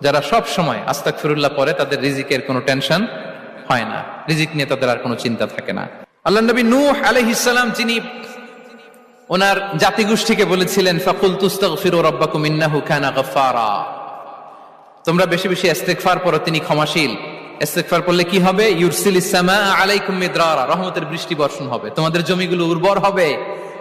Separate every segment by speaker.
Speaker 1: যারা সব সময় আস্তাগফিরুল্লাহ পড়ে তাদের রিজিকের কোনো টেনশন হয় না, রিজিক নিয়ে তাদের আর কোনো চিন্তা থাকে না। আল্লাহ নবী নূহ আলাইহিস সালাম যিনি ওনার জাতিগোষ্ঠীকে বলেছিলেন ফাকুলতু আস্তাগফিরু রাব্বাকুম ইন্নাহু কানা গাফফারা, তোমরা বেশি বেশি ইস্তেগফার পড়ো, তিনি ক্ষমাশীল। ইস্তেগফার পড়লে কি হবে? ইউরসিলিস সামা আলাইকুম মিদরারা, রহমতের বৃষ্টি বর্ষণ হবে, তোমাদের জমিগুলো উর্বর হবে।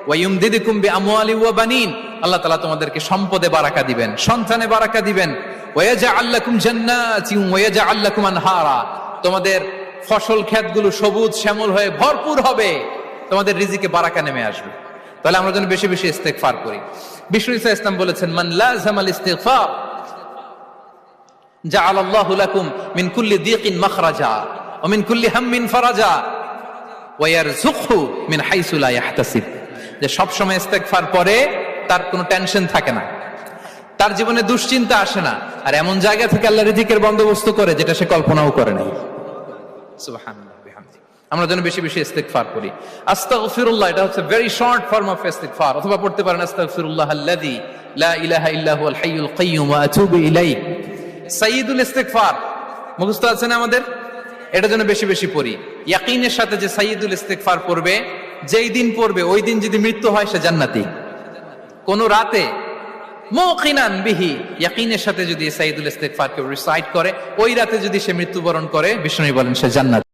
Speaker 1: ওয়া ইউমদিদুকুম বিআমওয়ালি ওয়া বানিন, আল্লাহ তাআলা তোমাদেরকে সম্পদে বারাকা দিবেন, সন্তানে বারাকা দিবেন। ওয়া ইয়াজআল লাকুম জান্নাতিন ওয়া ইয়াজআল লাকুম আনহারা, তোমাদের ফসল ক্ষেতগুলো সবুজ শ্যামল হয়ে ভরপুর হবে, তোমাদের রিজিকে বারাকা নেমে আসবে। তাহলে আমরা যেন বেশি বেশি ইস্তেগফার করি। বিষ্ণু ঈসা ইসলাম বলেছেন মান লাযামাল ইস্তিগফার জাআলাল্লাহু লাকুম মিন কুল্লি দিকিন মাখরাজা ওয়া মিন কুল্লি হাম্মিন ফারাজা ওয়া ইয়ারযুকহু মিন হাইসু লা ইয়াহতাসিব, যে সব সময় ইস্তেগফার পড়ে তার কোনো টেনশন থাকে না, তার জীবনে দুশ্চিন্তা আসে না, আর এমন জায়গা থেকে আল্লাহ রিজিকের বন্দোবস্ত করে যেটা সে কল্পনাও করে নাই। সুবহানাল্লাহ বিহামদি। আমরা যেন বেশি বেশি ইস্তেগফার করি। আস্তাগফিরুল্লাহ এটা হচ্ছে ভেরি শর্ট ফর্ম অফ ইস্তেগফার, অথবা পড়তে পারেন আস্তাগফিরুল্লাহ আল্লাযী লা ইলাহা ইল্লা হুয়াল হাইয়ুল কাইয়্যুম ওয়া আতুবু ইলাইহি। সাইয়্যিদুল ইস্তেগফার মুখস্থ আছে না আমাদের? এটা যেন বেশি বেশি পড়ি। ইয়াকিনের সাথে যে সাইয়্যিদুল ইস্তেগফার পড়বে, যেই দিন পড়বে ওই দিন যদি মৃত্যু হয় সে জান্নাতি। কোন রাতে মুকিনান বিহি, ইয়াকিনের সাথে যদি সাইয়্যিদুল ইস্তেগফারকে রিসাইট করে, ওই রাতে যদি সে মৃত্যুবরণ করে, বিষ্ণু বলেন সে জান্নাতি।